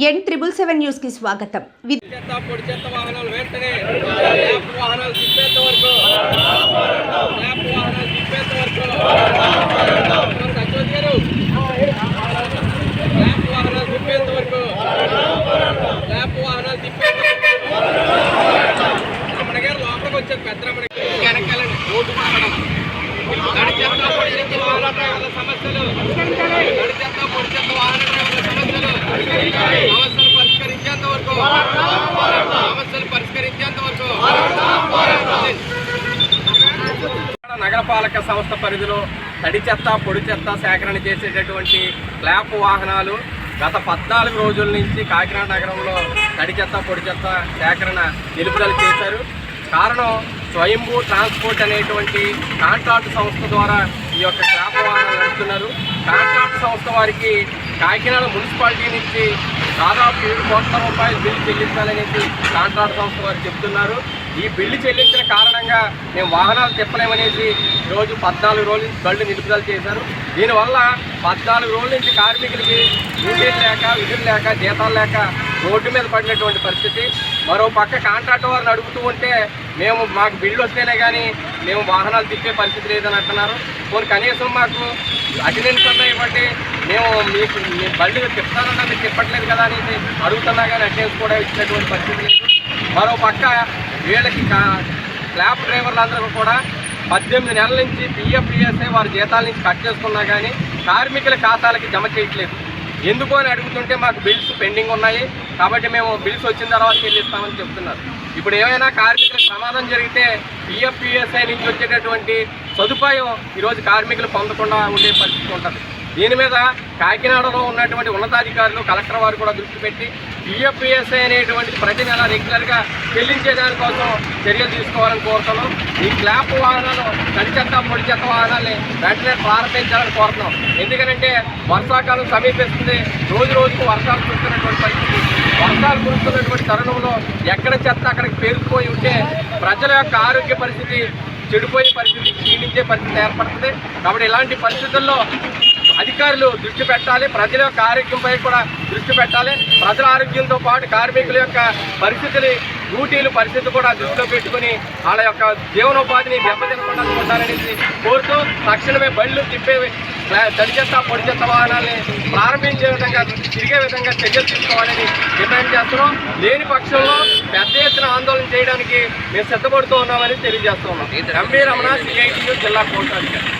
N777 news కి స్వాగతం. నగరపాలక సంస్థ పరిధిలో తడి చెత్త పొడి చెత్త సేకరణ చేసేటటువంటి క్లాప్ వాహనాలు గత 14 రోజుల నుంచి కాకినాడ నగరంలో తడి చెత్త పొడి చెత్త సేకరణ నిలుపుదల చేశారు. కారణం స్వయంభూ ట్రాన్స్పోర్ట్ అనేటువంటి కాంట్రాక్ట్ సంస్థ ద్వారా ఈ యొక్క క్లాప్ వాహనాలు నడుపుతున్నారు. కాంట్రాక్ట్ సంస్థ వారికి కాకినాడ మున్సిపాలిటీ నుంచి దాదాపు 7 కోట్ల రూపాయలు బిల్లు చెల్లించాలనేసి కాంట్రాక్ట్ సంస్థ వారు చెబుతున్నారు. ఈ బిల్లు చెల్లించిన కారణంగా మేము వాహనాలు తిప్పలేమనేసి ఈరోజు 14 రోజుల నుంచి బళ్ళు నిలుపుదల చేశారు. దీనివల్ల 14 రోజుల నుంచి కార్మికులకి డ్యూటీలు లేక విధులు లేక జీతాలు లేక రోడ్డు మీద పడినటువంటి పరిస్థితి. మరో పక్క కాంట్రాక్ట్ వారిని అడుగుతూ ఉంటే మాకు బిల్లు వస్తేనే కానీ మేము వాహనాలు తిప్పే పరిస్థితి లేదని అంటున్నారు. కొన్ని కనీసం మాకు అటెండెన్స్ అన్నా ఇవ్వండి, మేము మీకు మీ బళ్ళు తిప్పుతానన్నా మీరు తిప్పట్లేదు కదా అనేసి అడుగుతున్నా కానీ అటెండెన్స్ కూడా ఇచ్చినటువంటి పరిస్థితి లేదు. మరో పక్క వీళ్ళకి క్లాప్ డ్రైవర్లందరూ కూడా 18 నెలల నుంచి పిఎఫ్ఈఎస్ఐ వారి జీతాల నుంచి కట్ చేసుకున్నా కానీ కార్మికుల ఖాతాలకి జమ చేయట్లేదు. ఎందుకు అని అడుగుతుంటే మాకు బిల్స్ పెండింగ్ ఉన్నాయి కాబట్టి మేము బిల్స్ వచ్చిన తర్వాత చెల్లిస్తామని చెప్తున్నారు. ఇప్పుడు ఏమైనా కార్మికులకు ప్రమాదం జరిగితే పిఎఫ్ఈఎస్ఐ నుంచి వచ్చేటటువంటి సదుపాయం ఈరోజు కార్మికులు పొందకుండా ఉండే పరిస్థితి ఉంటుంది. దీని మీద కాకినాడలో ఉన్నటువంటి ఉన్నతాధికారులు కలెక్టర్ వారు కూడా దృష్టి పెట్టి పిఎఫ్ఈఎస్ఐ అనేటువంటిది ప్రతి నెల రెగ్యులర్గా చెల్లించేదానికోసం చర్యలు తీసుకోవాలని కోరుతున్నాం. ఈ క్లాప్ వాహనాలు తడి చెత్త పొడి చెత్త వాహనాలని వెంటనే ప్రారంభించాలని కోరుతున్నాం. ఎందుకంటే వర్షాకాలం సమీపిస్తుంది, రోజు రోజుకు వర్షాలు కురుస్తున్నటువంటి పరిస్థితి. వర్షాలు కురుస్తున్నటువంటి తరుణంలో ఎక్కడ చెత్త అక్కడికి పేరుకుపోయి ఉంటే ప్రజల యొక్క ఆరోగ్య పరిస్థితి చెడిపోయే పరిస్థితి, క్షీణించే పరిస్థితి ఏర్పడుతుంది. కాబట్టి ఇలాంటి పరిస్థితుల్లో అధికారులు దృష్టి పెట్టాలి, ప్రజల యొక్క ఆరోగ్యంపై కూడా దృష్టి పెట్టాలి. ప్రజల ఆరోగ్యంతో పాటు కార్మికుల యొక్క పరిస్థితులు డ్యూటీలు పరిస్థితి కూడా దృష్టిలో పెట్టుకుని వాళ్ళ యొక్క జీవనోపాధిని దెబ్బతినకుండా ఉండాలనేసి కోరుతూ తక్షణమే బళ్ళు తిప్పే తడి చెత్త పొడి చెత్త వాహనాలని ప్రారంభించే విధంగా తిరిగే విధంగా చర్యలు తీసుకోవాలని డిమాండ్ చేస్తున్నాం. లేని పక్షంలో పెద్ద ఎత్తున ఆందోళన చేయడానికి మేము సిద్ధపడుతూ ఉన్నామని తెలియజేస్తూ ఉన్నాం. ఎంపీ రమణ, CITU జిల్లా కోశాధికారి.